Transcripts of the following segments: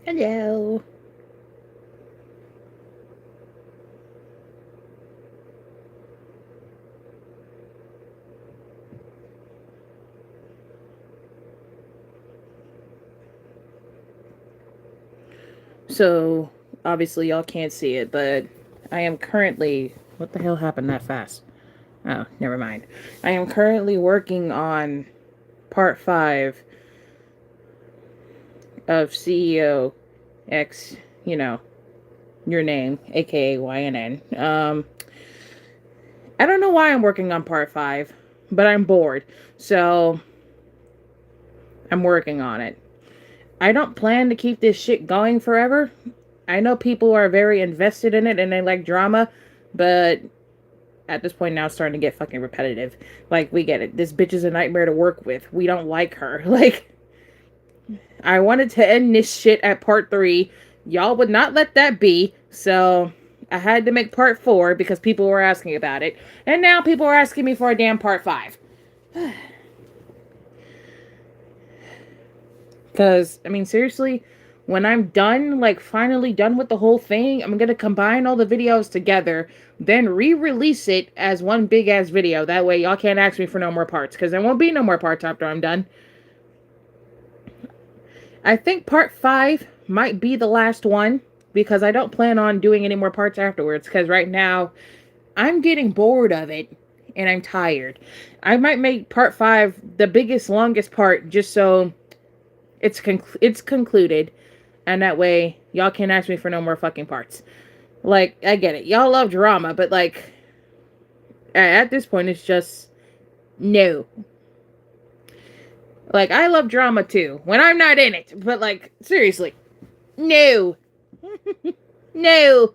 Hello. So, obviously, y'all can't see it, but I am currently. What the hell happened that fast? Oh, never mind. I am currently working on part 5 of CEO X, you know, your name, aka YNN. I don't know why I'm working on part 5, but I'm bored. So, I'm working on it. I don't plan to keep this shit going forever. I know people are very invested in it and they like drama, but at this point now it's starting to get fucking repetitive. Like, we get it. This bitch is a nightmare to work with. We don't like her. Like, I wanted to end this shit at part 3. Y'all would not let that be, so I had to make part 4 because people were asking about it. And now people are asking me for a damn part 5. Because, I mean, seriously, when I'm done, like finally done with the whole thing, I'm gonna combine all the videos together, then re-release it as one big ass video. That way, y'all can't ask me for no more parts, because there won't be no more parts after I'm done. I think part 5 might be the last one, because I don't plan on doing any more parts afterwards, because right now, I'm getting bored of it, and I'm tired. I might make part 5 the biggest, longest part, just so it's concluded, and that way y'all can't ask me for no more fucking parts. Like, I get it, y'all love drama, but like at this point it's just no. Like, I love drama too when I'm not in it, but like, seriously, no. No.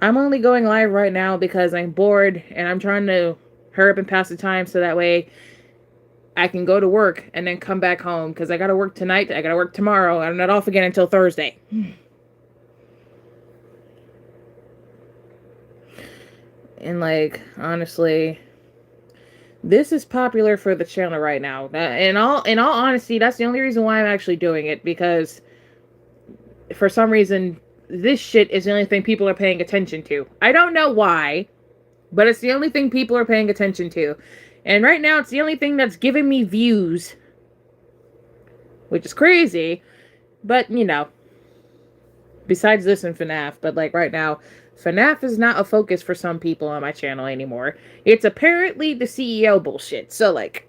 I'm only going live right now because I'm bored and I'm trying to hurry up and pass the time so that way I can go to work and then come back home, because I gotta work tonight, I gotta work tomorrow, I'm not off again until Thursday. And like, honestly, this is popular for the channel right now. In all honesty, that's the only reason why I'm actually doing it, because for some reason this shit is the only thing people are paying attention to. I don't know why, but it's the only thing people are paying attention to. And right now it's the only thing that's giving me views, which is crazy, but you know, besides this and FNAF, but like right now, FNAF is not a focus for some people on my channel anymore. It's apparently the CEO bullshit. So like,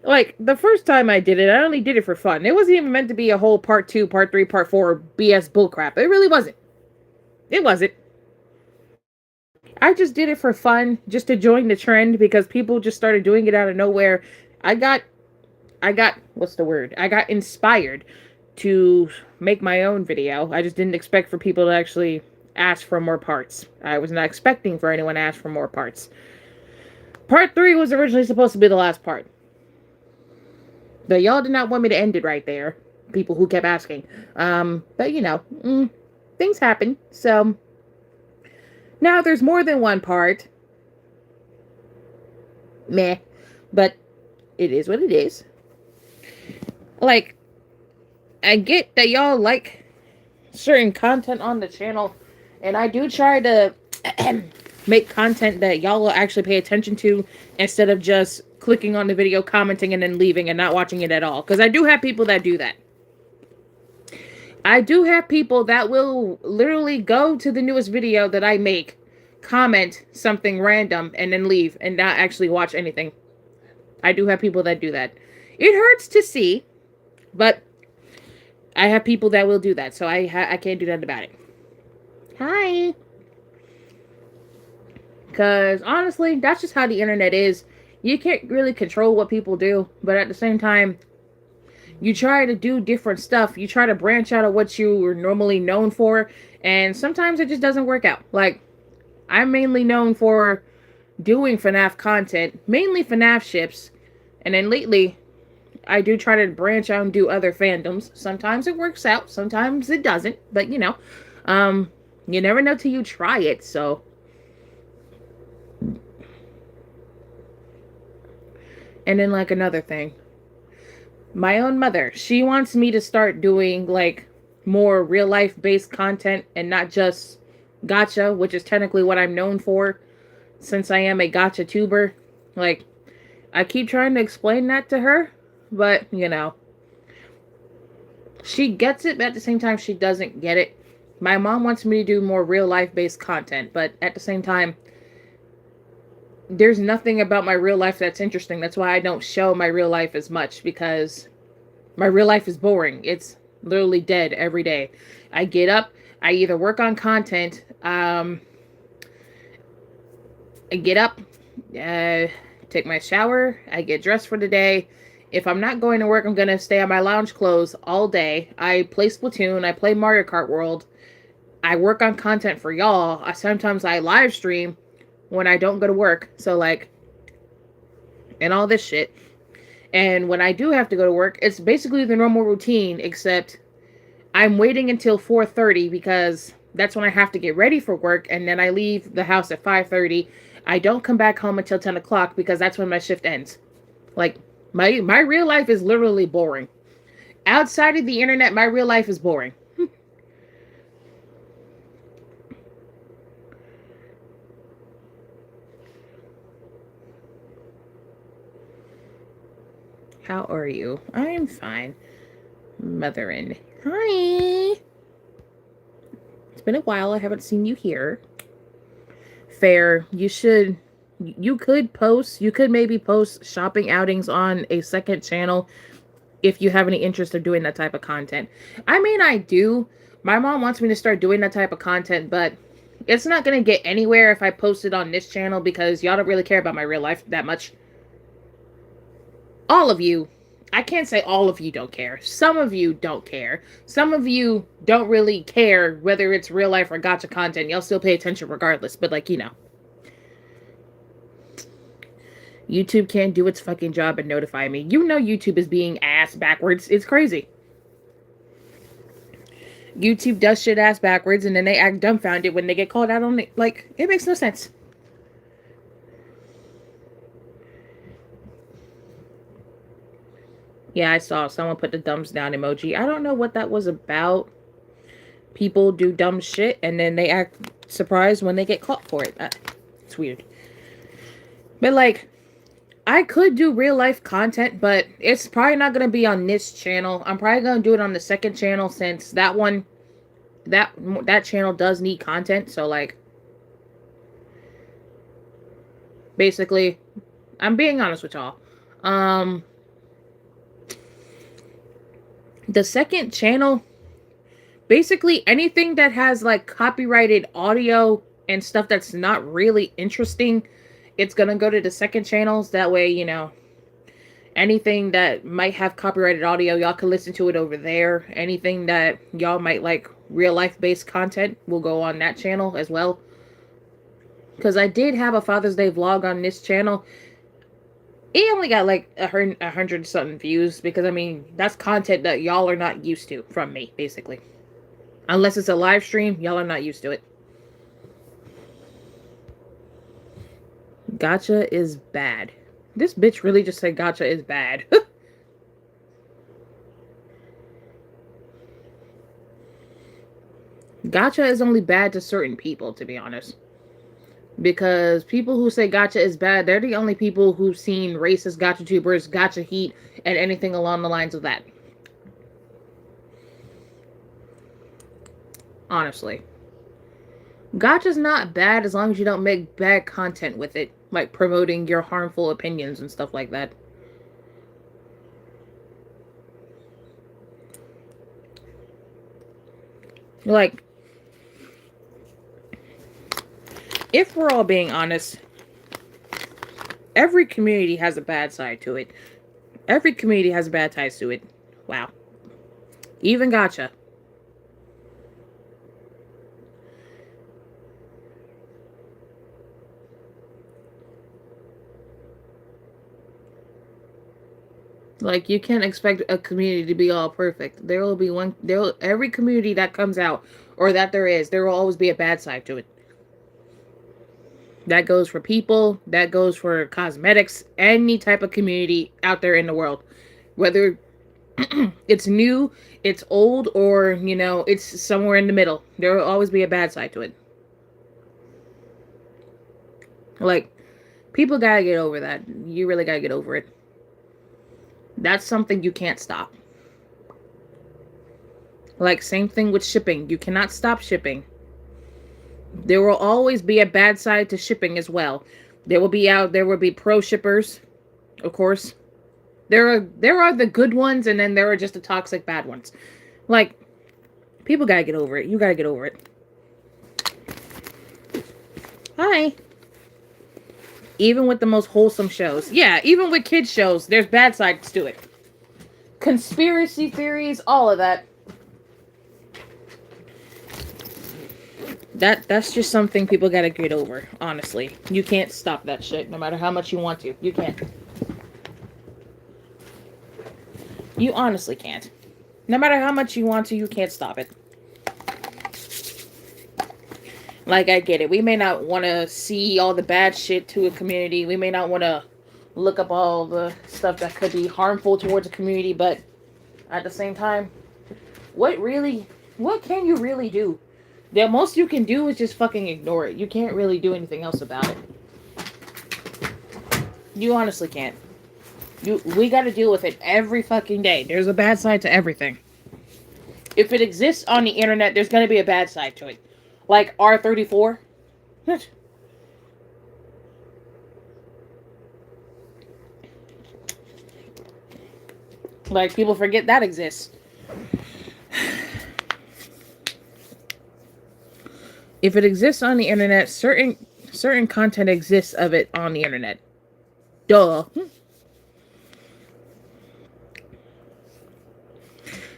like the first time I did it, I only did it for fun. It wasn't even meant to be a whole part 2, part 3, part 4 BS bullcrap. It really wasn't. It wasn't. I just did it for fun, just to join the trend, because people just started doing it out of nowhere. I got what's the word? I got inspired to make my own video. I just didn't expect for people to actually ask for more parts. I was not expecting for anyone to ask for more parts. Part 3 was originally supposed to be the last part. But y'all did not want me to end it right there. People who kept asking. But you know, things happen. So now there's more than one part. Meh. But it is what it is. Like, I get that y'all like certain content on the channel, and I do try to make content that y'all will actually pay attention to, instead of just clicking on the video, commenting, and then leaving and not watching it at all. Because I do have people that do that. I do have people that will literally go to the newest video that I make, comment something random, and then leave and not actually watch anything. I do have people that do that. It hurts to see, but I have people that will do that, so I can't do nothing about it. Hi. Because honestly, that's just how the internet is. You can't really control what people do, but at the same time, you try to do different stuff. You try to branch out of what you were normally known for, and sometimes it just doesn't work out. Like, I'm mainly known for doing FNAF content, mainly FNAF ships, and then lately, I do try to branch out and do other fandoms. Sometimes it works out, sometimes it doesn't, but you know, you never know till you try it, so. And then, like, another thing. My own mother, she wants me to start doing like more real life based content and not just gotcha, which is technically what I'm known for since I am a gotcha tuber. Like, I keep trying to explain that to her, but she gets it, but at the same time, she doesn't get it. My mom wants me to do more real life based content, but at the same time, there's nothing about my real life that's interesting. That's why I don't show my real life as much, because my real life is boring. It's literally dead every day. I get up, I either work on content, I get up, take my shower, I get dressed for the day. If I'm not going to work, I'm going to stay on my lounge clothes all day. I play Splatoon, I play Mario Kart World. I work on content for y'all. Sometimes I live stream when I don't go to work. So like, and all this shit. And when I do have to go to work, it's basically the normal routine, except I'm waiting until 4:30 because that's when I have to get ready for work, and then I leave the house at 5:30. I don't come back home until 10 o'clock because that's when my shift ends. Like, my real life is literally boring. Outside of the internet, my real life is boring. How are you? I'm fine. Motherin. Hi. It's been a while. I haven't seen you here. Fair. You could maybe post shopping outings on a second channel if you have any interest of doing that type of content. I mean, I do. My mom wants me to start doing that type of content, but it's not going to get anywhere if I post it on this channel because y'all don't really care about my real life that much. All of you, I can't say all of you don't care. Some of you don't care. Some of you don't really care whether it's real life or gotcha content. Y'all still pay attention regardless, but like, YouTube can't do its fucking job and notify me. YouTube is being ass backwards. It's crazy. YouTube does shit ass backwards and then they act dumbfounded when they get called out on it. Like, it makes no sense. Yeah, I saw someone put the thumbs down emoji. I don't know what that was about. People do dumb shit and then they act surprised when they get caught for it. It's weird. But like, I could do real life content, but it's probably not going to be on this channel. I'm probably going to do it on the second channel since that channel does need content. So like, basically, I'm being honest with y'all. The second channel, basically anything that has like copyrighted audio and stuff that's not really interesting, it's gonna go to the second channels. That way, anything that might have copyrighted audio, y'all can listen to it over there. Anything that y'all might like real life based content will go on that channel as well. Because I did have a Father's Day vlog on this channel. It only got like 100 something views because I mean that's content that y'all are not used to from me, basically. Unless it's a live stream, y'all are not used to it. Gotcha is bad. This bitch really just said gotcha is bad. Gotcha is only bad to certain people, to be honest. Because people who say gotcha is bad, they're the only people who've seen racist gotcha tubers, gotcha heat, and anything along the lines of that. Honestly. Gotcha's not bad as long as you don't make bad content with it. Like promoting your harmful opinions and stuff like that. Like, if we're all being honest, every community has a bad side to it. Every community has bad ties to it. Wow. Even gotcha. Like, you can't expect a community to be all perfect. Every community that comes out, or that there will always be a bad side to it. That goes for people, that goes for cosmetics, any type of community out there in the world. Whether It's new, it's old, or, it's somewhere in the middle. There will always be a bad side to it. Like, people gotta get over that. You really gotta get over it. That's something you can't stop. Like, same thing with shipping. You cannot stop shipping. There will always be a bad side to shipping as well. There will be pro shippers, of course. There are the good ones, and then there are just the toxic bad ones. Like, people gotta get over it. You gotta get over it. Hi. Even with the most wholesome shows. Yeah, even with kids shows, there's bad sides to it. Conspiracy theories, all of that. That's just something people gotta get over, honestly. You can't stop that shit, no matter how much you want to. You can't. You honestly can't. No matter how much you want to, you can't stop it. Like, I get it. We may not want to see all the bad shit to a community. We may not want to look up all the stuff that could be harmful towards a community, but at the same time, what can you really do? The most you can do is just fucking ignore it. You can't really do anything else about it. You honestly can't. We gotta deal with it every fucking day. There's a bad side to everything. If it exists on the internet, there's gonna be a bad side to it. Like R34. Like, people forget that exists. If it exists on the internet, certain content exists of it on the internet. Duh.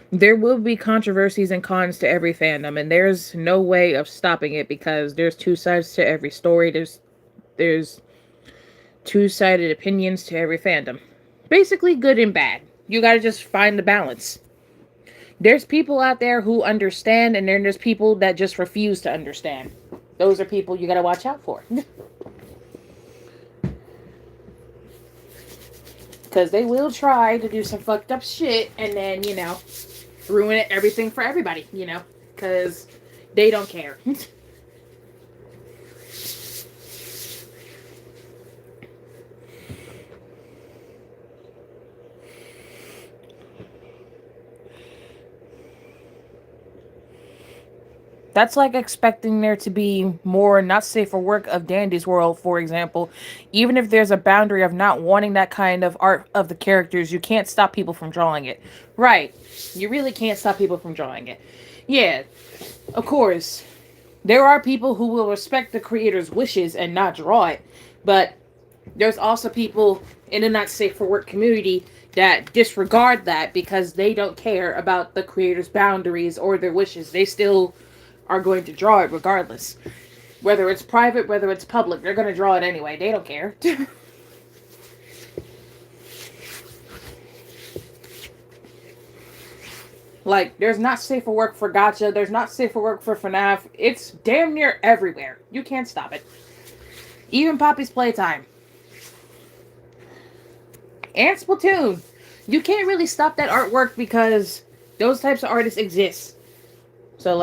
There will be controversies and cons to every fandom, and there's no way of stopping it because there's two sides to every story. There's two-sided opinions to every fandom. Basically good and bad. You gotta just find the balance. There's people out there who understand, and then there's people that just refuse to understand. Those are people you gotta watch out for. Because they will try to do some fucked up shit and then, ruin everything for everybody, because they don't care. That's like expecting there to be more not safe for work of Dandy's World, for example. Even if there's a boundary of not wanting that kind of art of the characters, you can't stop people from drawing it. Right. You really can't stop people from drawing it. Yeah, of course. There are people who will respect the creator's wishes and not draw it. But there's also people in the not safe for work community that disregard that because they don't care about the creator's boundaries or their wishes. They still are going to draw it regardless. Whether it's private, whether it's public, they're going to draw it anyway. They don't care. Like, there's not safe for work for Gacha. There's not safe for work for FNAF. It's damn near everywhere. You can't stop it. Even Poppy's Playtime. And Splatoon. You can't really stop that artwork because those types of artists exist. So,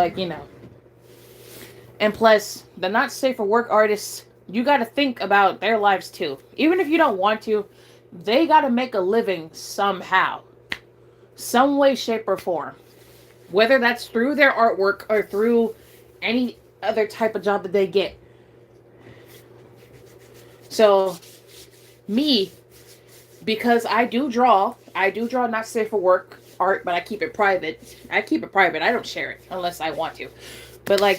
And plus, the not safe for work artists, you gotta think about their lives too. Even if you don't want to, they gotta make a living somehow. Some way, shape, or form. Whether that's through their artwork or through any other type of job that they get. So, me, because I do draw not safe for work art, but I keep it private. I don't share it unless I want to. But I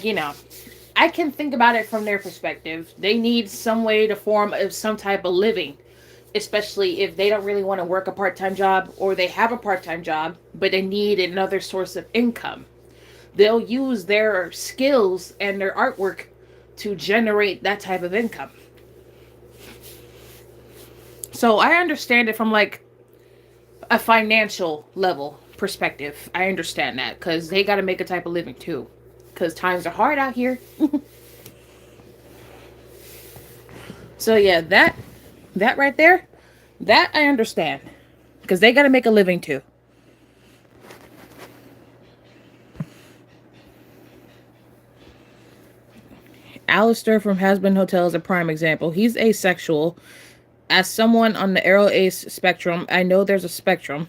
can think about it from their perspective. They need some way to form some type of living, especially if they don't really want to work a part-time job or they have a part-time job, but they need another source of income. They'll use their skills and their artwork to generate that type of income. So I understand it from a financial level perspective. I understand that because they got to make a type of living too. Because times are hard out here. So yeah, that right there, that I understand. Because they got to make a living too. Alistair from Hasbin Hotel is a prime example. He's asexual. As someone on the aro ace spectrum, I know there's a spectrum,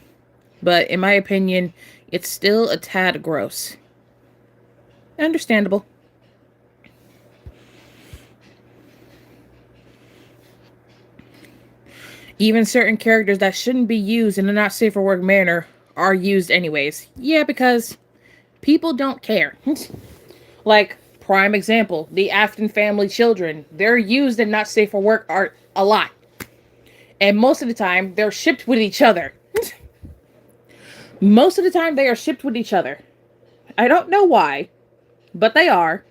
but in my opinion, it's still a tad gross. Understandable. Even certain characters that shouldn't be used in a not safe for work manner are used anyways. Yeah, because people don't care. Like, prime example, the Afton family children. They're used in not safe for work art a lot. And most of the time, they're shipped with each other. Most of the time, they are shipped with each other. I don't know why, but they are.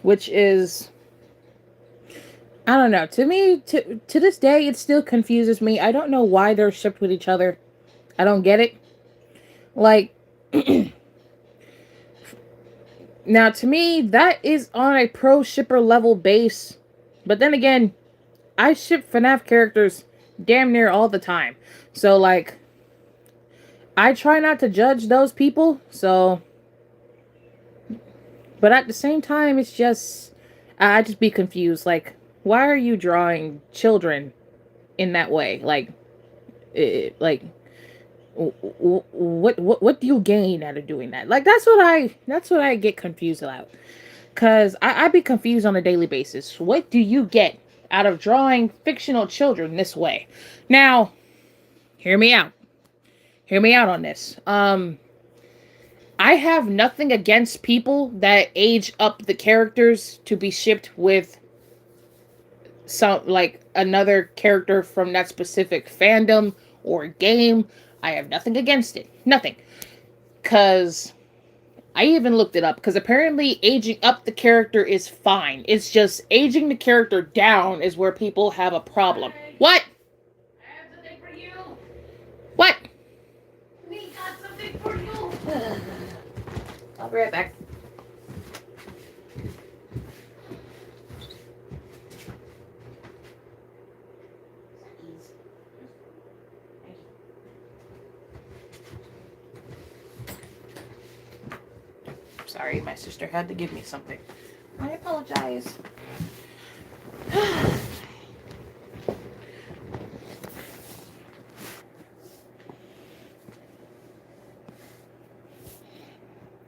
Which is, I don't know. To me, to this day, it still confuses me. I don't know why they're shipped with each other. I don't get it. Like, now to me, that is on a pro shipper level base. But then again, I ship FNAF characters damn near all the time. So, like, I try not to judge those people. So, but at the same time, it's just, I just be confused. Like, why are you drawing children in that way? Like, what do you gain out of doing that? Like, that's what I get confused about. Cause I be confused on a daily basis. What do you get out of drawing fictional children this way? Now, hear me out. Hear me out on this. I have nothing against people that age up the characters to be shipped with some, like, another character from that specific fandom or game. I have nothing against it. Nothing. Cause I even looked it up because apparently aging up the character is fine. It's just aging the character down is where people have a problem. Hey, what? I have something for you. What? We got something for you. I'll be right back. Sorry, my sister had to give me something. I apologize.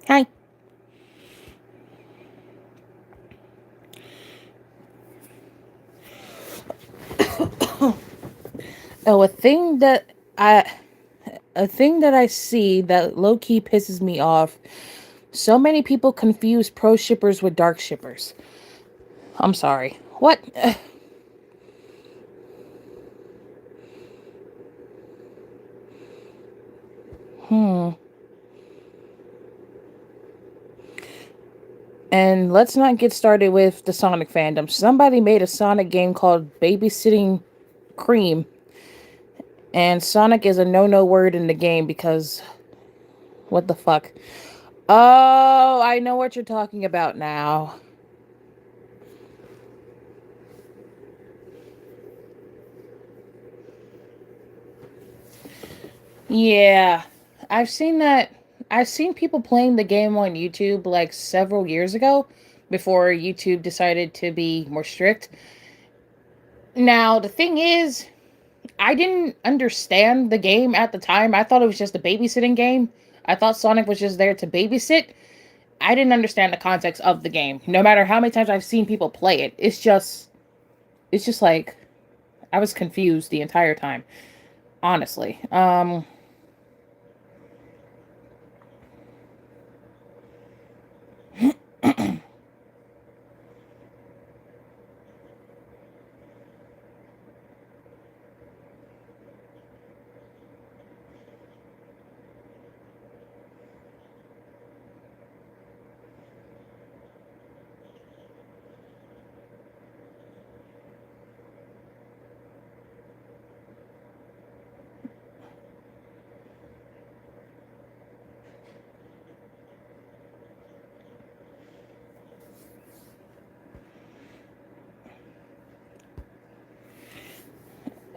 Hi. Oh, a thing that I see that low key pisses me off. So many people confuse pro shippers with dark shippers. I'm sorry. What? Hmm. And let's not get started with the Sonic fandom. Somebody made a Sonic game called Babysitting Cream. And Sonic is a no-no word in the game because... what the fuck? Oh, I know what you're talking about now. Yeah. I've seen that. I've seen people playing the game on YouTube like several years ago before YouTube decided to be more strict. Now, the thing is, I didn't understand the game at the time. I thought it was just a babysitting game. I thought Sonic was just there to babysit. I didn't understand the context of the game. No matter how many times I've seen people play it, it's just like I was confused the entire time. Honestly.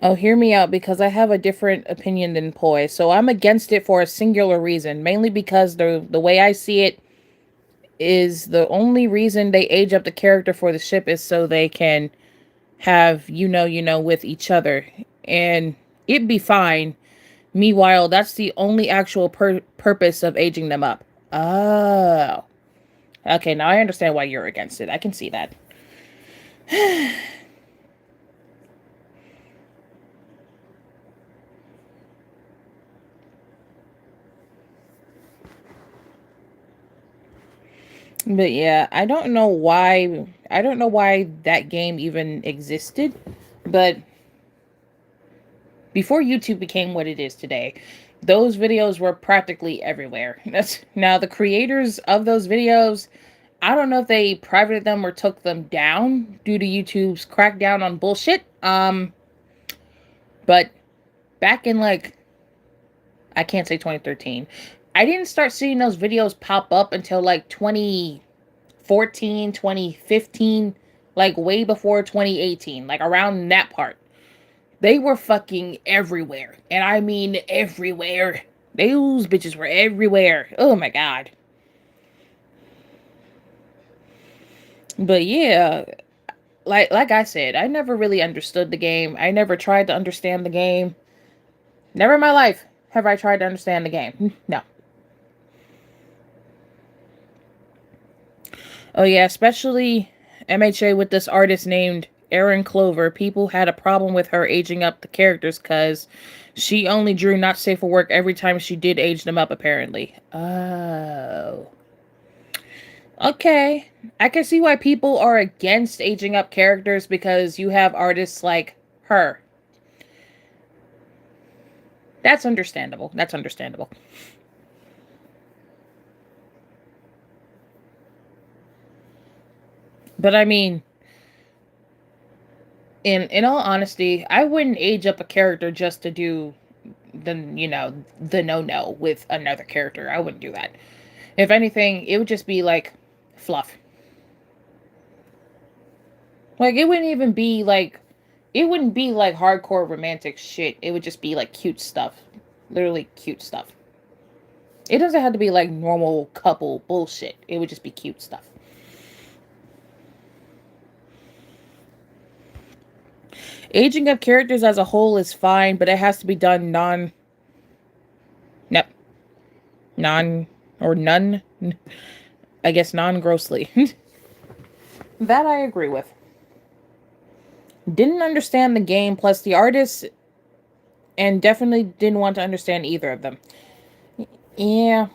Oh, hear me out because I have a different opinion than Poi. So I'm against it for a singular reason, mainly because the way I see it is the only reason they age up the character for the ship is so they can have with each other, and it'd be fine. Meanwhile, that's the only actual purpose of aging them up. Oh, okay. Now I understand why you're against it. I can see that. But yeah, I don't know why. I don't know why that game even existed. But before YouTube became what it is today, those videos were practically everywhere. That's now the creators of those videos. I don't know if they privated them or took them down due to YouTube's crackdown on bullshit. But back in like I can't say 2013. I didn't start seeing those videos pop up until like 2014, 2015, like way before 2018, like around that part. They were fucking everywhere. And I mean everywhere. Those bitches were everywhere. Oh my god. But yeah, like I said, I never really understood the game. I never tried to understand the game. Never in my life have I tried to understand the game. No. Oh yeah, especially MHA with this artist named Erin Clover. People had a problem with her aging up the characters because she only drew not safe for work every time she did age them up, apparently. Oh. Okay. I can see why people are against aging up characters because you have artists like her. That's understandable. That's understandable. But I mean, in all honesty, I wouldn't age up a character just to do the no with another character. I wouldn't do that. If anything, it would just be like fluff. Like it wouldn't be like hardcore romantic shit. It would just be like cute stuff. Literally cute stuff. It doesn't have to be like normal couple bullshit. It would just be cute stuff. Aging up characters as a whole is fine, but it has to be done no, non or none. I guess non grossly. That I agree with. Didn't understand the game, plus the artists, and definitely didn't want to understand either of them. Yeah.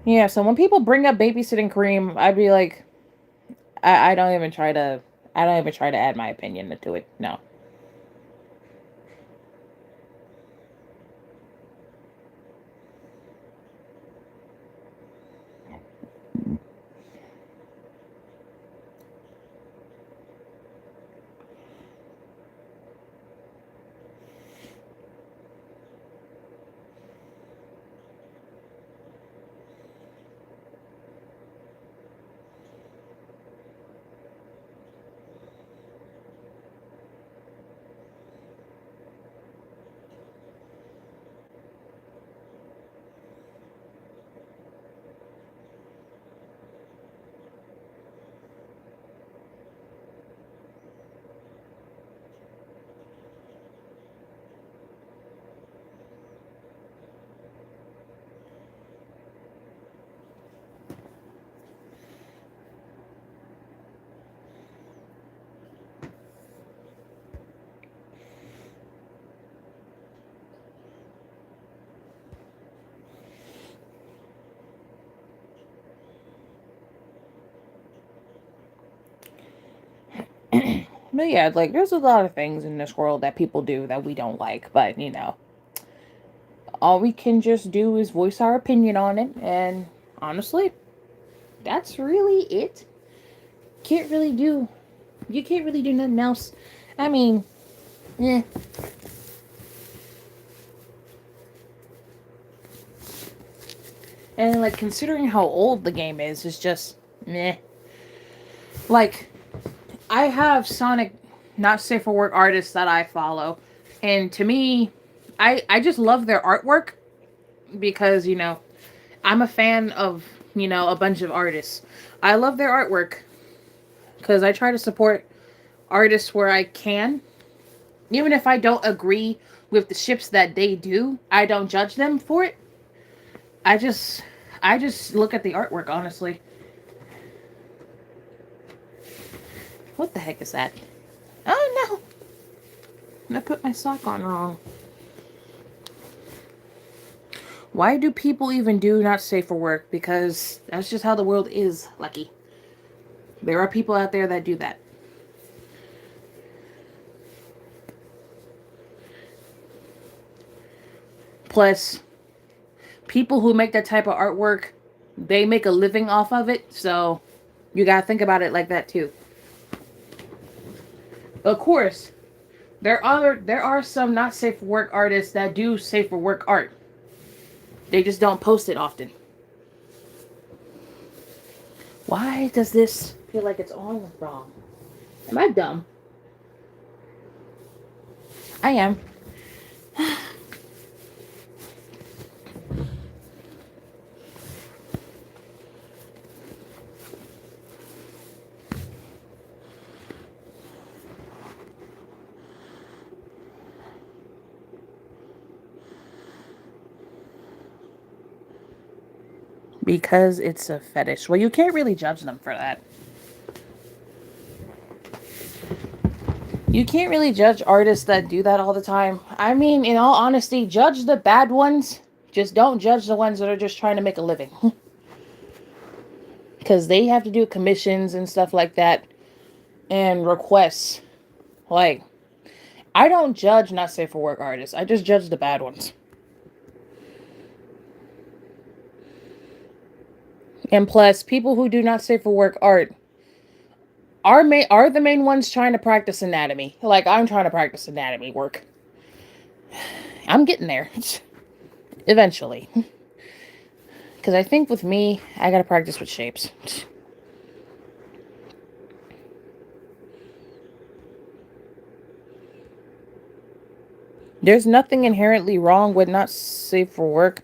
Yeah, so when people bring up babysitting cream, I'd be like, I don't even try to I don't even try to add my opinion to it. No. But yeah, like there's a lot of things in this world that people do that we don't like, but all we can just do is voice our opinion on it, and honestly, that's really it. Can't really do you can't really do nothing else. I mean, eh. And like considering how old the game is just meh. Like I have Sonic not safe for work artists that I follow. And to me, I just love their artwork because, I'm a fan of, a bunch of artists. I love their artwork because I try to support artists where I can. Even if I don't agree with the ships that they do, I don't judge them for it. I just I just look at the artwork, honestly. What the heck is that? Oh no. I put my sock on wrong. Why do people even do not safe for work? Because that's just how the world is, Lucky. There are people out there that do that. Plus, people who make that type of artwork, they make a living off of it, so you gotta think about it like that too. Of course, there are some not safe for work artists that do safe for work art. They just don't post it often. Why does this feel like it's on wrong? Am I dumb? I am. Because it's a fetish. Well, you can't really judge them for that. You can't really judge artists that do that all the time. I mean, in all honesty, judge the bad ones. Just don't judge the ones that are just trying to make a living. Because they have to do commissions and stuff like that. And requests. Like, I don't judge not safe for work artists. I just judge the bad ones. And plus, people who do not safe for work art are the main ones trying to practice anatomy. Like, I'm trying to practice anatomy work. I'm getting there. Eventually. Because I think with me, I gotta practice with shapes. There's nothing inherently wrong with not safe for work.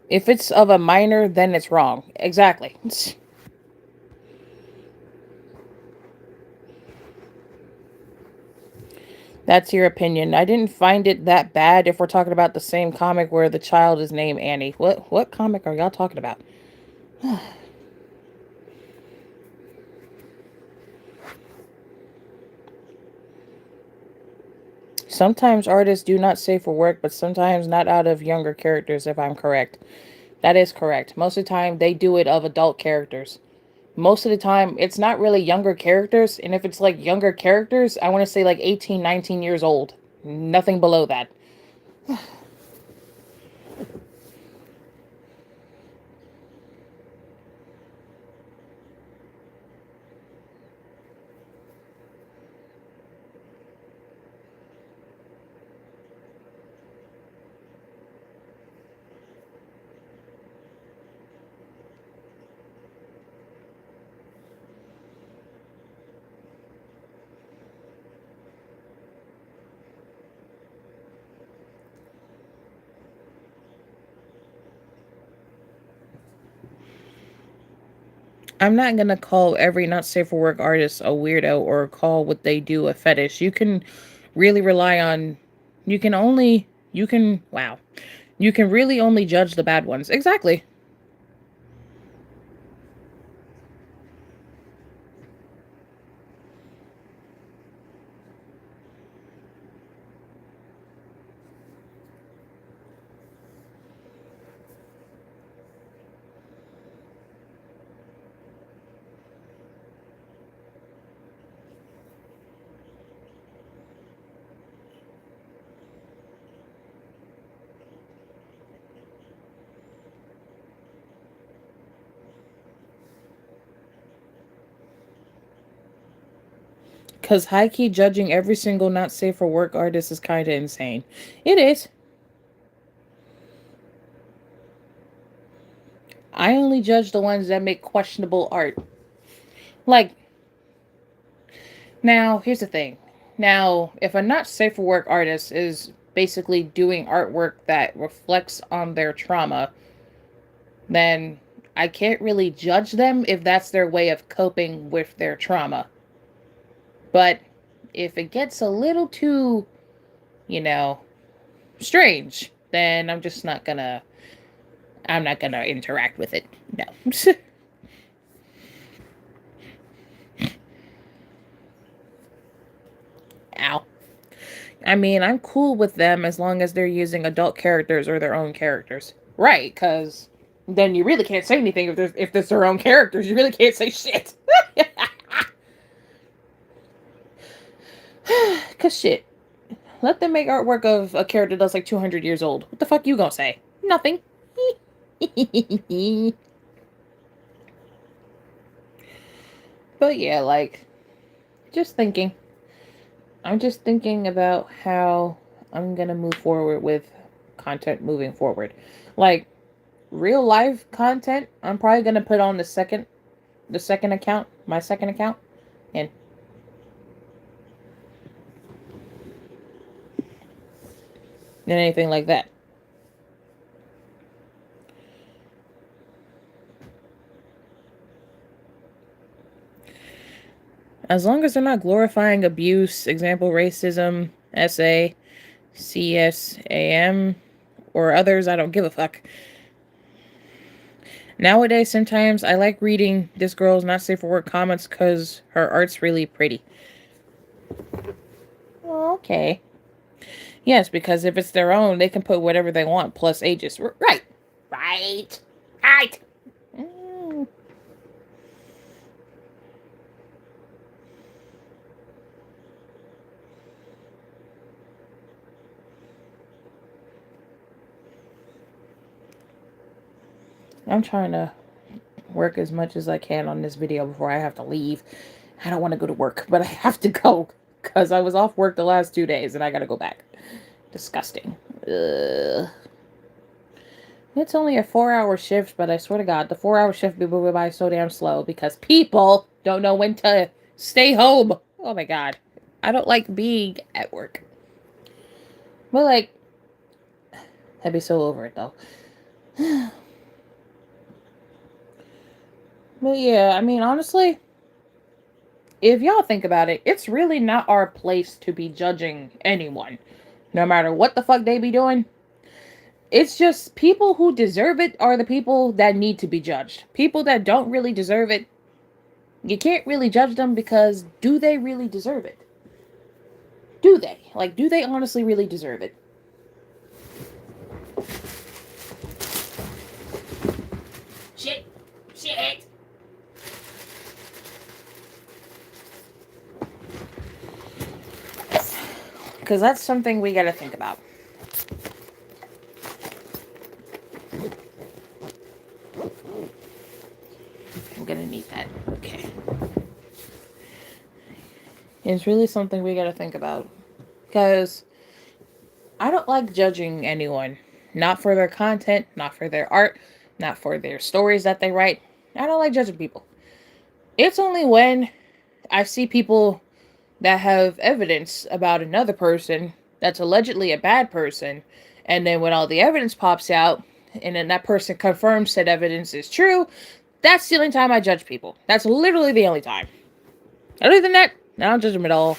If it's of a minor, then it's wrong. Exactly. That's your opinion. I didn't find it that bad if we're talking about the same comic where the child is named Annie. What comic are y'all talking about? Sometimes artists do not say for work, but sometimes not out of younger characters, if I'm correct. That is correct. Most of the time, they do it of adult characters. Most of the time, it's not really younger characters. And if it's like younger characters, I want to say like 18, 19 years old. Nothing below that. I'm not going to call every not safe for work artist a weirdo or call what they do a fetish. You can really rely on, wow. You can really only judge the bad ones. Exactly. Because high key judging every single not safe for work artist is kind of insane. It is. I only judge the ones that make questionable art. Like, now, here's the thing. Now, if a not safe for work artist is basically doing artwork that reflects on their trauma, then I can't really judge them if that's their way of coping with their trauma. But if it gets a little too, you know, strange, then I'm not gonna interact with it. No. Ow. I mean, I'm cool with them as long as they're using adult characters or their own characters. Right, because then you really can't say anything if there's their own characters. You really can't say shit. Cause shit. Let them make artwork of a character that's like 200 years old. What the fuck you gonna say? Nothing. But yeah, like, just thinking. I'm just thinking about how I'm gonna move forward with content moving forward. Like, real life content, I'm probably gonna put on the second account, my second account, and anything like that. As long as they're not glorifying abuse, example racism, SA, CSAM, or others, I don't give a fuck. Nowadays, sometimes I like reading this girl's not safe for work comments because her art's really pretty. Okay. Yes, because if it's their own, they can put whatever they want, plus ages. Right. Right. Right. Mm. I'm trying to work as much as I can on this video before I have to leave. I don't want to go to work, but I have to go because I was off work the last 2 days and I gotta go back. Disgusting. Ugh. It's only a 4-hour shift, but I swear to God, the 4-hour shift be moving by so damn slow because people don't know when to stay home. Oh my God. I don't like being at work. But like, I'd be so over it though. But yeah, I mean, honestly, if y'all think about it, it's really not our place to be judging anyone, no matter what the fuck they be doing. It's just people who deserve it are the people that need to be judged. People that don't really deserve it, you can't really judge them because do they really deserve it? Do they? Like, do they honestly really deserve it? Shit. Shit. Because that's something we gotta think about. I'm gonna need that. Okay. It's really something we gotta think about. Because I don't like judging anyone. Not for their content, not for their art, not for their stories that they write. I don't like judging people. It's only when I see people that have evidence about another person that's allegedly a bad person, and then when all the evidence pops out, and then that person confirms said evidence is true, that's the only time I judge people. That's literally the only time. Other than that, I don't judge them at all.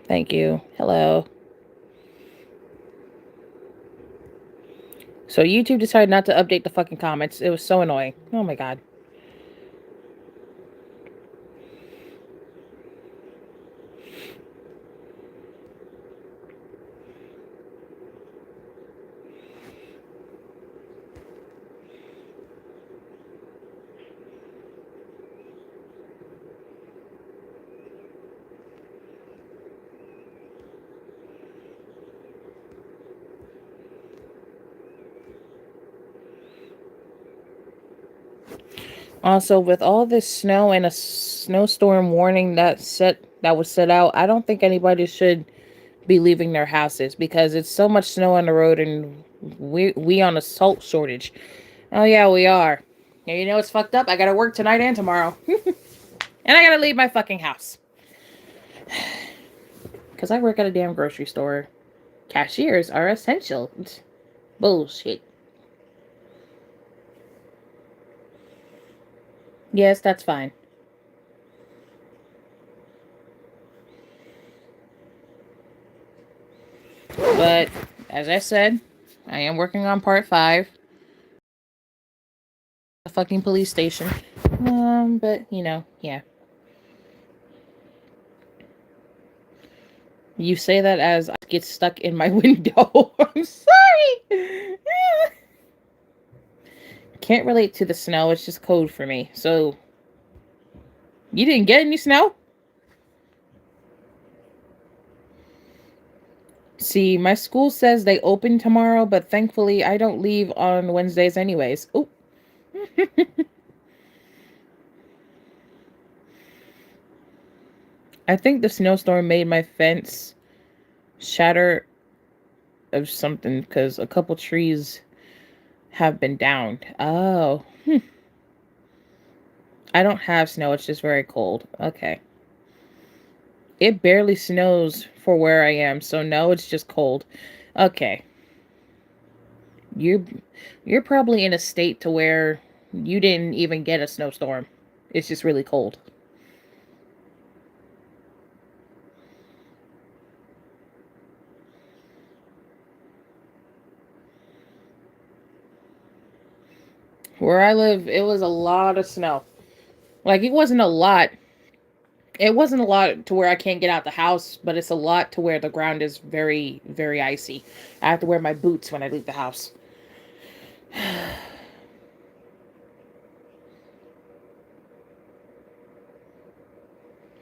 Thank you. Hello. So YouTube decided not to update the fucking comments. It was so annoying. Oh my God. Also, with all this snow and a snowstorm warning that was set out, I don't think anybody should be leaving their houses because it's so much snow on the road and we on a salt shortage. Oh yeah, we are. And you know what's fucked up? I gotta work tonight and tomorrow. And I gotta leave my fucking house. Because I work at a damn grocery store. Cashiers are essential. Bullshit. Yes, that's fine. But, as I said, I am working on part 5. A fucking police station. But, you know, yeah. You say that as I get stuck in my window. I'm sorry! Can't relate to the snow, it's just code for me. So, you didn't get any snow? See, my school says they open tomorrow, but thankfully I don't leave on Wednesdays anyways. Oop. I think the snowstorm made my fence shatter of something because a couple trees have been downed. Oh. I don't have snow, it's just very cold. Okay. It barely snows for where I am, so no, it's just cold. Okay. You you're probably in a state to where you didn't even get a snowstorm. It's just really cold. Where I live, it was a lot of snow. Like it wasn't a lot. It wasn't a lot to where I can't get out the house, but it's a lot to where the ground is very, very icy. I have to wear my boots when I leave the house.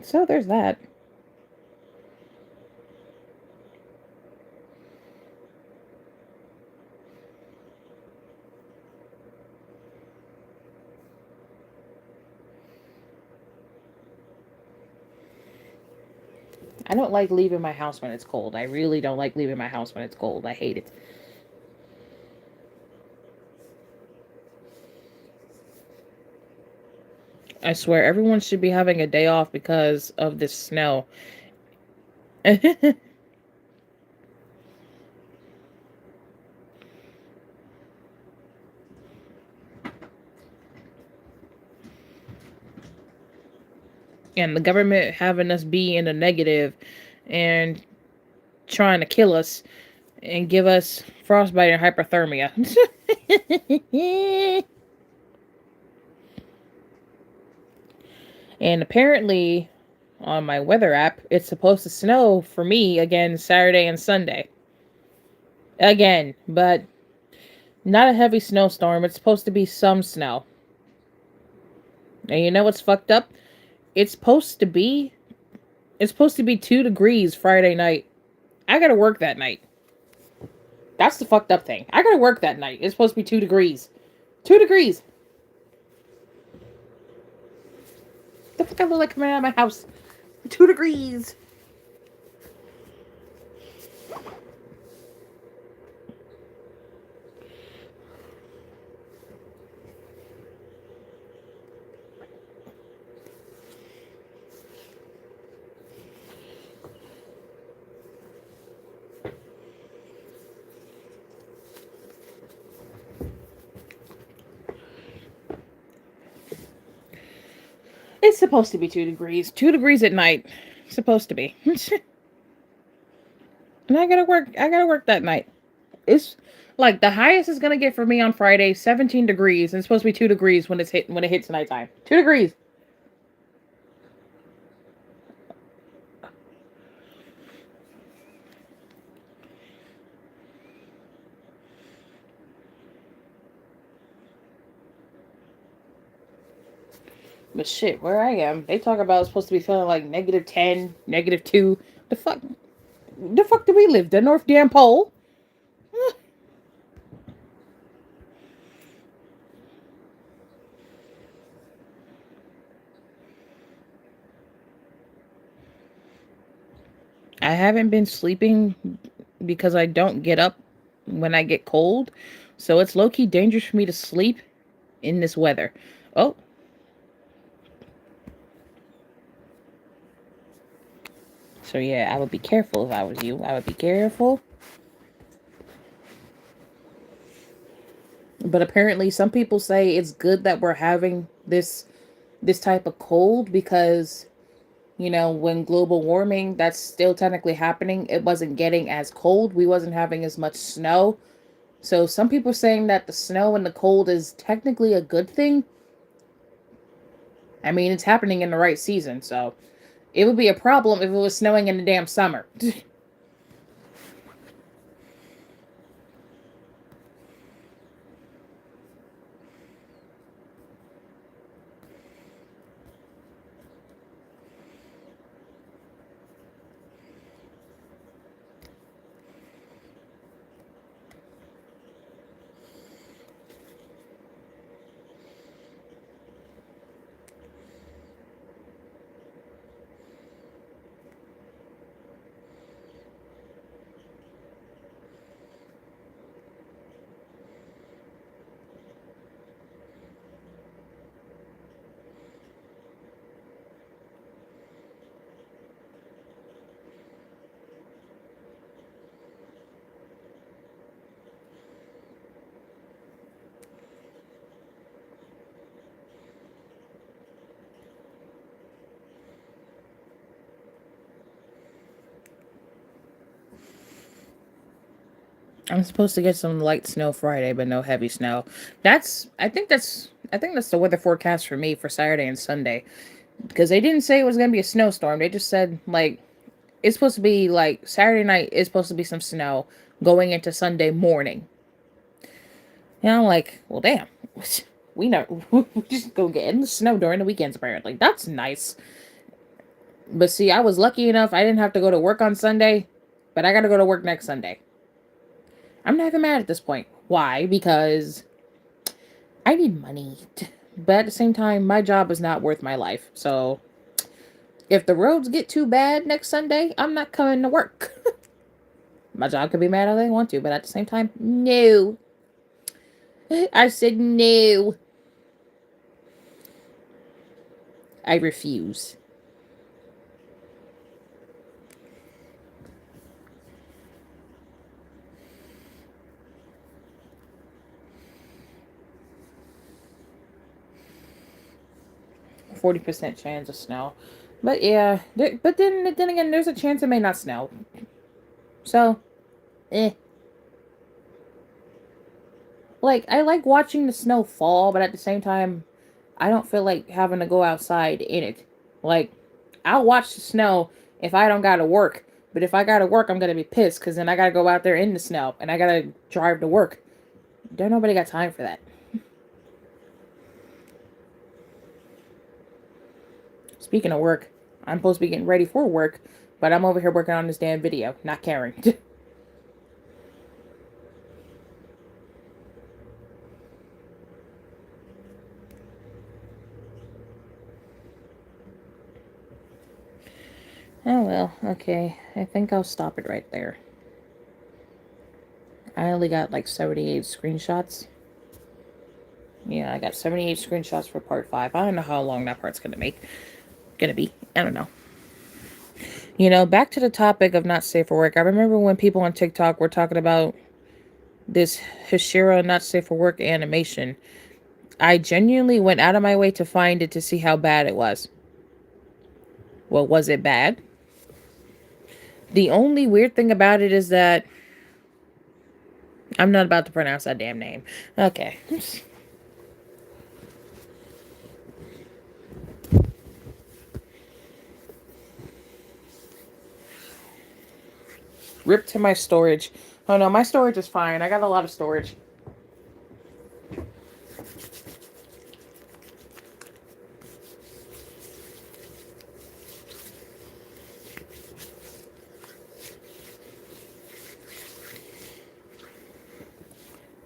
So there's that. I don't like leaving my house when it's cold. I really don't like leaving my house when it's cold. I hate it. I swear, everyone should be having a day off because of this snow. And the government having us be in a negative and trying to kill us and give us frostbite and hypothermia. And apparently, on my weather app, it's supposed to snow for me again Saturday and Sunday. Again, but not a heavy snowstorm. It's supposed to be some snow. And you know what's fucked up? It's supposed to be it's supposed to be 2 degrees Friday night. I gotta work that night. That's the fucked up thing. I gotta work that night. It's supposed to be 2 degrees. 2 degrees. The fuck I look like coming out of my house? 2 degrees. It's supposed to be 2 degrees. 2 degrees at night. Supposed to be. And I gotta work that night. It's like the highest is gonna get for me on Friday, 17 degrees, and it's supposed to be 2 degrees when it hits nighttime. 2 degrees. But shit, where I am, they talk about it's supposed to be feeling like -10, -2. The fuck? The fuck do we live? The North Damn Pole? I haven't been sleeping because I don't get up when I get cold. So it's low key dangerous for me to sleep in this weather. Oh, so yeah, I would be careful if I was you. I would be careful. But apparently some people say it's good that we're having this type of cold because when global warming that's still technically happening, it wasn't getting as cold. We wasn't having as much snow. So some people are saying that the snow and the cold is technically a good thing. I mean, it's happening in the right season, so it would be a problem if it was snowing in the damn summer. 'm supposed to get some light snow Friday, but no heavy snow. I think that's the weather forecast for me for Saturday and Sunday. Because they didn't say it was gonna be a snowstorm. They just said like it's supposed to be like Saturday night is supposed to be some snow going into Sunday morning. And I'm like, well, damn, we know we just go get in the snow during the weekends apparently. That's nice. But see, I was lucky enough I didn't have to go to work on Sunday, but I got to go to work next Sunday. I'm not even mad at this point. Why? Because I need money. But at the same time, my job is not worth my life. So if the roads get too bad next Sunday, I'm not coming to work. My job could be mad all they want to, but at the same time, no. I said no. I refuse. 40% chance of snow. But yeah, but then again, there's a chance it may not snow. So, eh. Like, I like watching the snow fall, but at the same time, I don't feel like having to go outside in it. Like, I'll watch the snow if I don't gotta work. But if I gotta work, I'm gonna be pissed because then I gotta go out there in the snow and I gotta drive to work. Don't nobody got time for that. Speaking of work, I'm supposed to be getting ready for work, but I'm over here working on this damn video, not caring. Oh well, okay. I think I'll stop it right there. I only got like 78 screenshots. Yeah, I got 78 screenshots for part 5. I don't know how long that part's gonna be. I don't know. Back to the topic of not safe for work. I remember when people on TikTok were talking about this Hashira not safe for work animation. I genuinely went out of my way to find it to see how bad it was. Well, was it bad? The only weird thing about it is that I'm not about to pronounce that damn name. Okay. Rip to my storage. Oh no, my storage is fine. I got a lot of storage.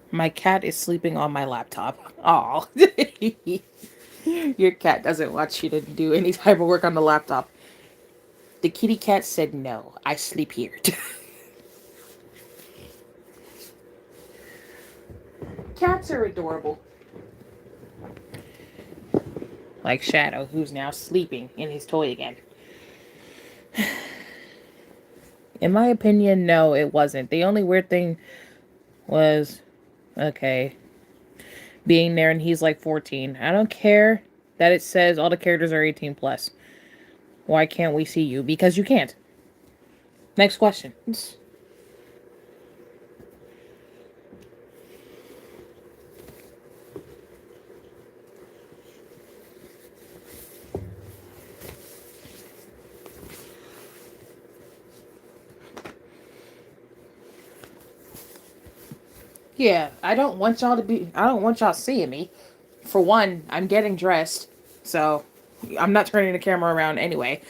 My cat is sleeping on my laptop. Oh. Your cat doesn't want you to do any type of work on the laptop. The kitty cat said, no, I sleep here. Cats are adorable. Like Shadow, who's now sleeping in his toy again. In my opinion, no, it wasn't. The only weird thing was, okay, being there and he's like 14. I don't care that it says all the characters are 18 plus. Why can't we see you? Because you can't. Next question. Yeah, I don't want y'all seeing me. For one, I'm getting dressed, so I'm not turning the camera around anyway.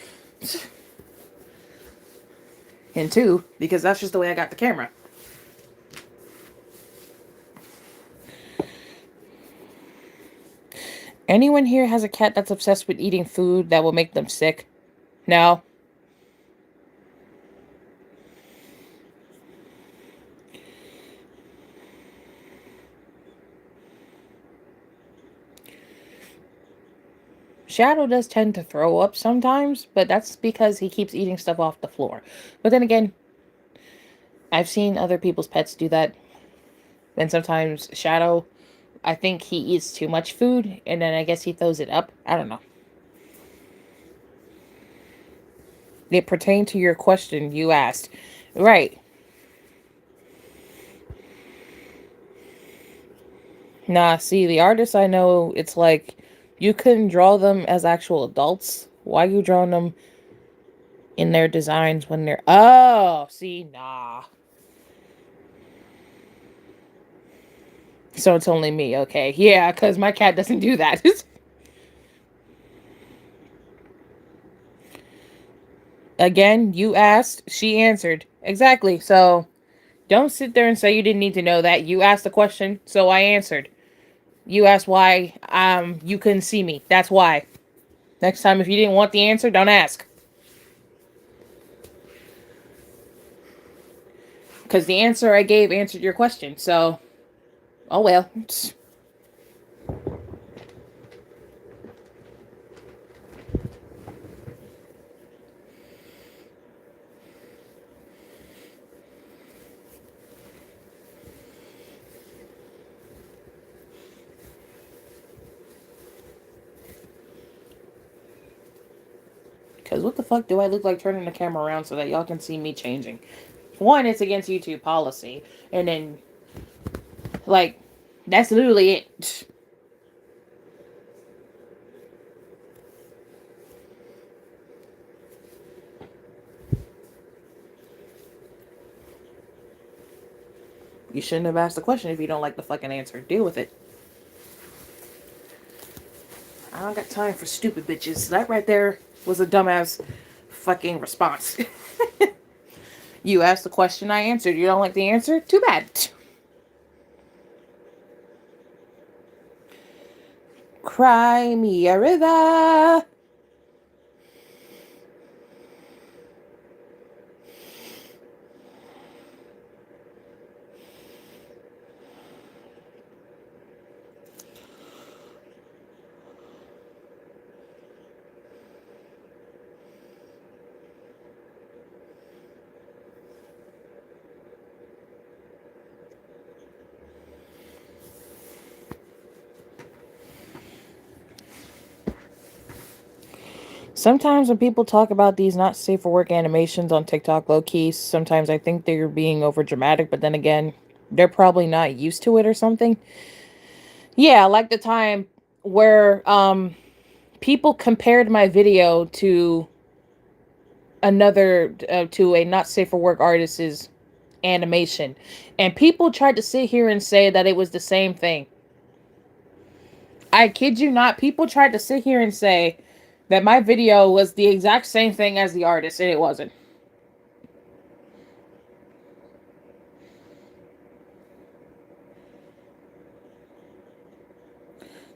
And two, because that's just the way I got the camera. Anyone here has a cat that's obsessed with eating food that will make them sick? No? Shadow does tend to throw up sometimes, but that's because he keeps eating stuff off the floor. But then again, I've seen other people's pets do that. And sometimes Shadow, I think he eats too much food, and then I guess he throws it up. I don't know. It pertained to your question you asked. Right. Nah, see, the artists I know, it's like, you couldn't draw them as actual adults. Why are you drawing them in their designs when they're... Oh, see, nah. So it's only me, okay. Yeah, because my cat doesn't do that. Again, you asked, she answered. Exactly, so don't sit there and say you didn't need to know that. You asked the question, so I answered. You asked why you couldn't see me. That's why. Next time, if you didn't want the answer, don't ask. Because the answer I gave answered your question, so... Oh well. Because what the fuck do I look like turning the camera around so that y'all can see me changing? One, it's against YouTube policy. And then, like, that's literally it. You shouldn't have asked the question if you don't like the fucking answer. Deal with it. I don't got time for stupid bitches. That right there was a dumbass fucking response. You asked the question, I answered. You don't like the answer? Too bad. Cry me a river. Sometimes when people talk about these not safe for work animations on TikTok, low key, sometimes I think they're being over dramatic, but then again, they're probably not used to it or something. Yeah, like the time where people compared my video to another to a not safe for work artist's animation, and people tried to sit here and say that it was the same thing. I kid you not, people tried to sit here and say that my video was the exact same thing as the artist, and it wasn't.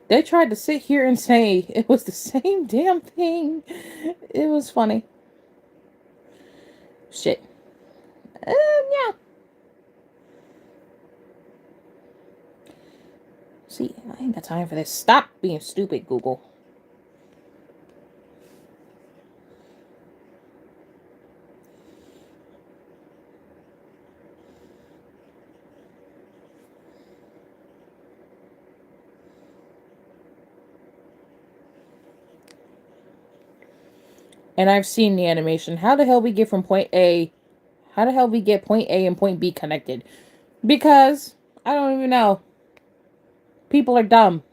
They tried to sit here and say it was the same damn thing. It was funny. See, I ain't got time for this. Stop being stupid, Google. And I've seen the animation. How the hell we get from point A? How the hell we get point A and point B connected? Because I don't even know. People are dumb.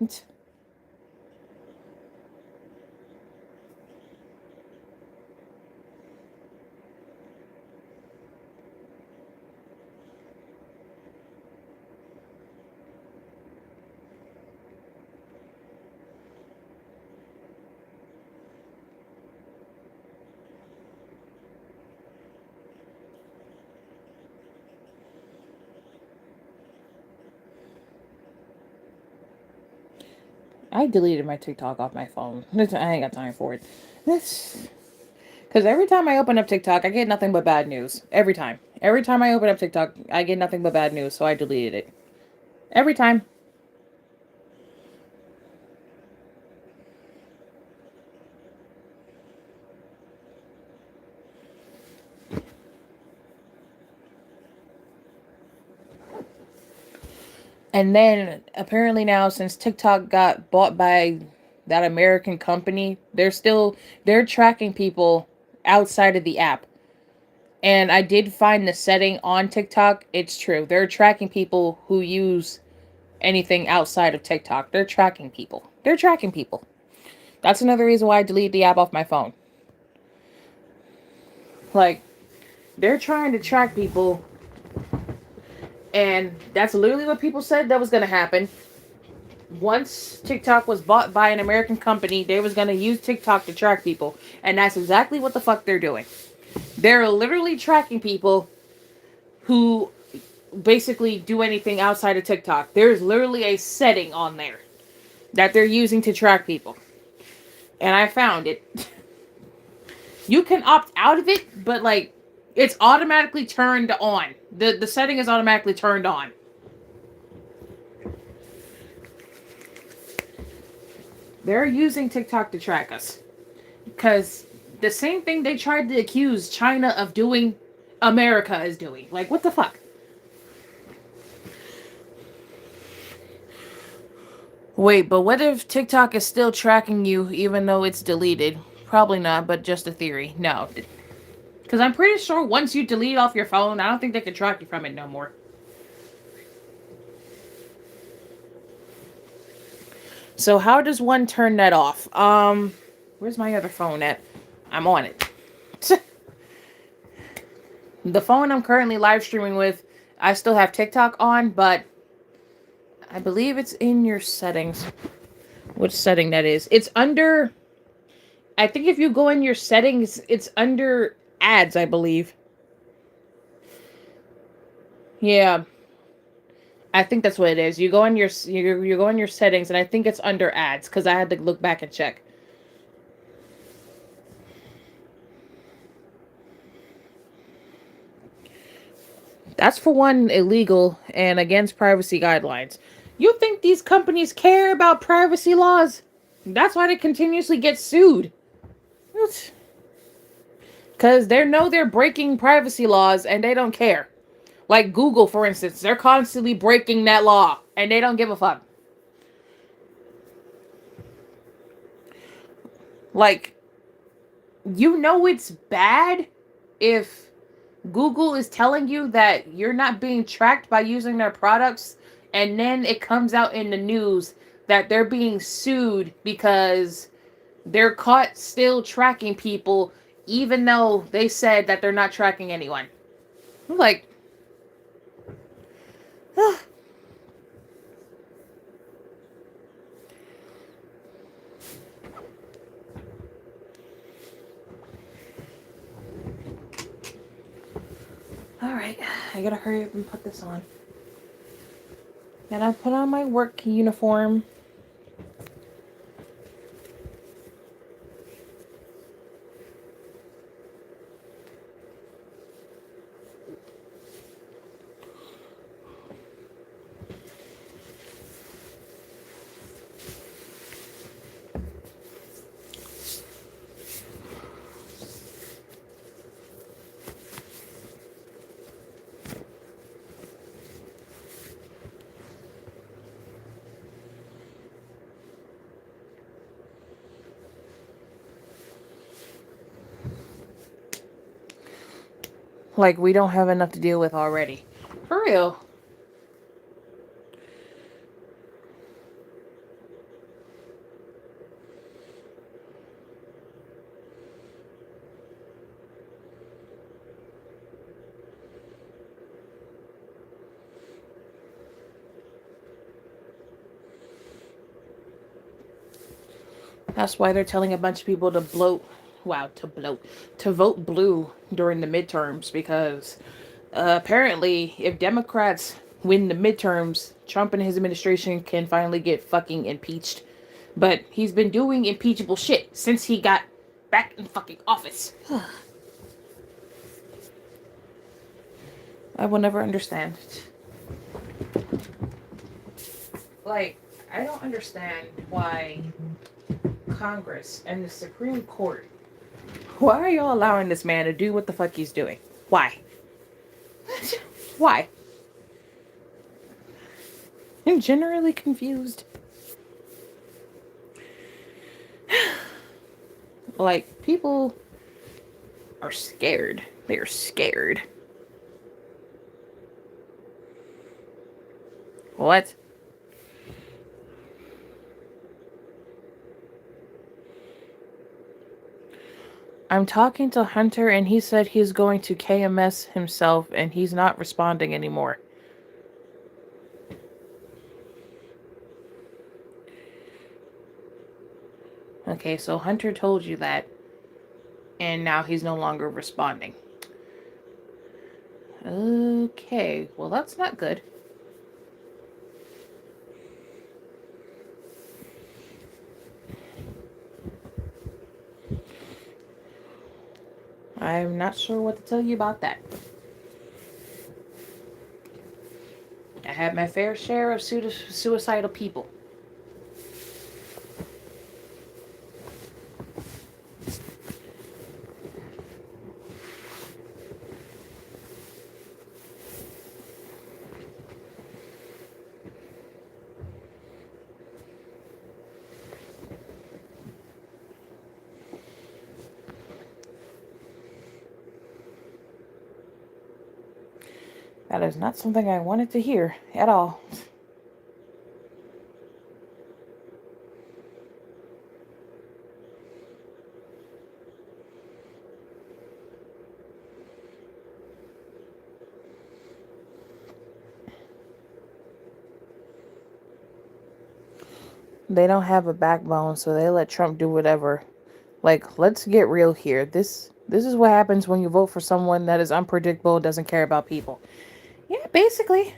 I deleted my TikTok off my phone. I ain't got time for it. This, because every time I open up TikTok, I get nothing but bad news. Every time. Every time I open up TikTok, I get nothing but bad news, so I deleted it. Every time. And then apparently now, since TikTok got bought by that American company, they're tracking people outside of the app. And I did find the setting on TikTok. It's true. They're tracking people who use anything outside of TikTok. They're tracking people. They're tracking people. That's another reason why I deleted the app off my phone. Like, they're trying to track people, and that's literally what people said that was going to happen. Once TikTok was bought by an American company, they was going to use TikTok to track people. And that's exactly what the fuck they're doing. They're literally tracking people who basically do anything outside of TikTok. There's literally a setting on there that they're using to track people. And I found it. You can opt out of it, but like it's automatically turned on. The setting is automatically turned on. They're using TikTok to track us. Because the same thing they tried to accuse China of doing, America is doing. Like, what the fuck? Wait, but what if TikTok is still tracking you even though it's deleted? Probably not, but just a theory. No. Because I'm pretty sure once you delete off your phone, I don't think they can track you from it no more. So how does one turn that off? Where's my other phone at? I'm on it. The phone I'm currently live streaming with, I still have TikTok on, but I believe it's in your settings. Which setting that is? It's under, I think if you go in your settings, it's under ads, I believe. Yeah. I think that's what it is. You go in you go in your settings, and I think it's under ads because I had to look back and check. That's for one illegal and against privacy guidelines. You think these companies care about privacy laws? That's why they continuously get sued. Because they know they're breaking privacy laws and they don't care. Like Google, for instance, they're constantly breaking that law and they don't give a fuck. Like, you know it's bad if Google is telling you that you're not being tracked by using their products, and then it comes out in the news that they're being sued because they're caught still tracking people even though they said that they're not tracking anyone. I'm like, alright, I gotta hurry up and put this on. And I put on my work uniform. Like, we don't have enough to deal with already. For real. That's why they're telling a bunch of people to to vote blue during the midterms, because apparently if Democrats win the midterms, Trump and his administration can finally get fucking impeached. But he's been doing impeachable shit since he got back in fucking office. I will never understand. Like, I don't understand why Congress and the Supreme Court, why are y'all allowing this man to do what the fuck he's doing? Why? Why? I'm generally confused. Like, people are scared. They are scared. What? I'm talking to Hunter and he said he's going to KMS himself and he's not responding anymore. Okay, so Hunter told you that, and now he's no longer responding. Okay, well, that's not good. I'm not sure what to tell you about that. I had my fair share of suicidal people. That is not something I wanted to hear at all. They don't have a backbone, so they let Trump do whatever. Like, let's get real here. This is what happens when you vote for someone that is unpredictable, doesn't care about people. Yeah, basically.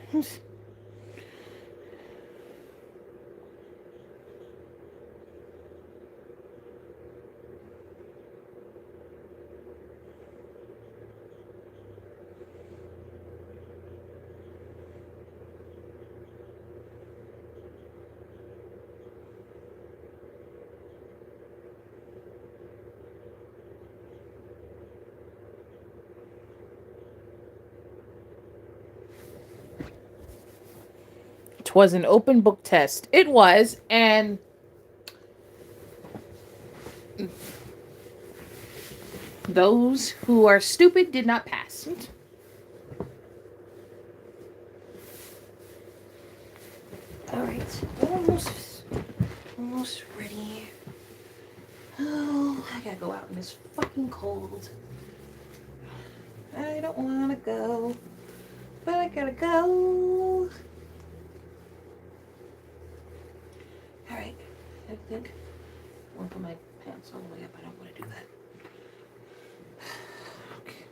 It was an open book test. It was, and those who are stupid did not pass. Alright, almost ready. Oh, I gotta go out in this fucking cold. I don't wanna go, but I gotta go. Alright, I think I want to put my pants all the way up. I don't want to do that. Okay.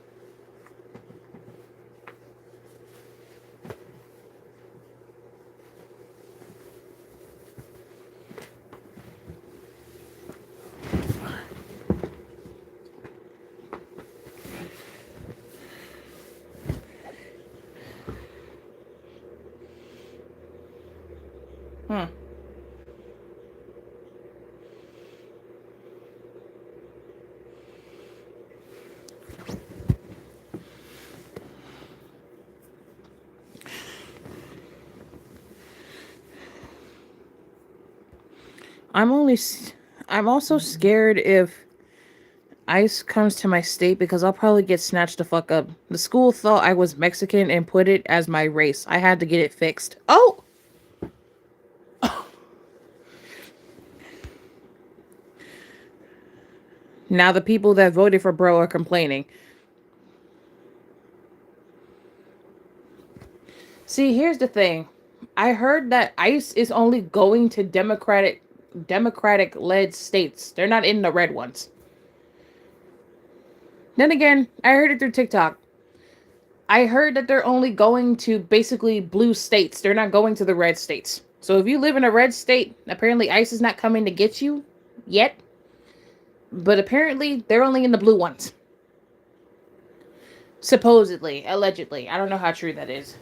I'm also scared if ICE comes to my state because I'll probably get snatched the fuck up. The school thought I was Mexican and put it as my race. I had to get it fixed. Oh! Now the people that voted for bro are complaining. See, here's the thing. I heard that ICE is only going to Democratic led states. They're not in the red ones. Then again, I heard it through TikTok. I heard that they're only going to basically blue states. They're not going to the red states. So if you live in a red state, apparently ICE is not coming to get you yet. But apparently they're only in the blue ones. Supposedly, allegedly. I don't know how true that is.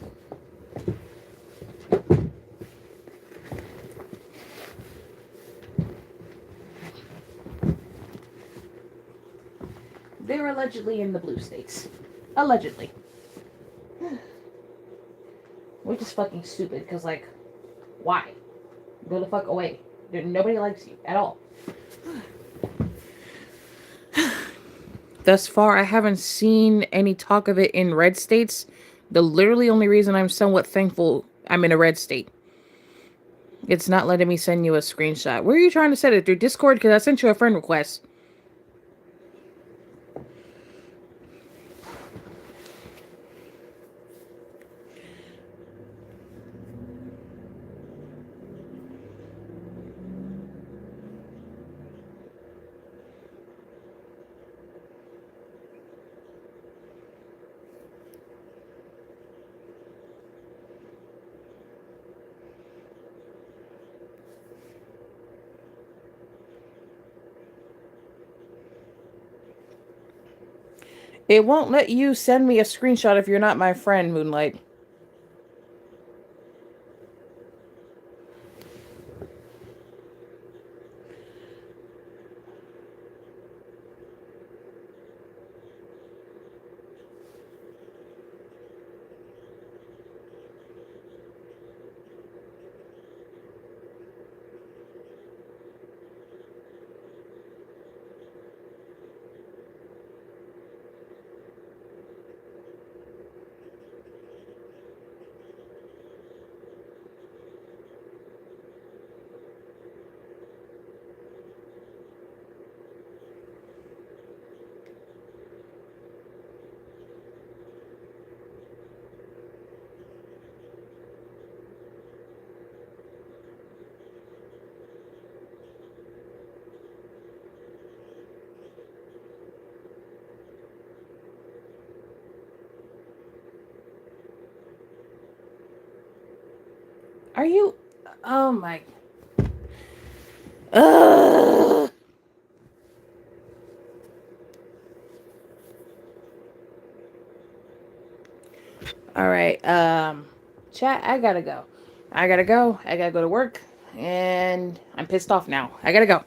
They're allegedly in the blue states. Allegedly. Which is fucking stupid, because, like, why? Go the fuck away. Nobody likes you at all. Thus far, I haven't seen any talk of it in red states. The literally only reason I'm somewhat thankful I'm in a red state. It's not letting me send you a screenshot. Where are you trying to send it? Through Discord? Because I sent you a friend request. It won't let you send me a screenshot if you're not my friend, Moonlight. Are you... Oh my... Ugh. Alright, chat, I gotta go. I gotta go to work, and I'm pissed off now. I gotta go.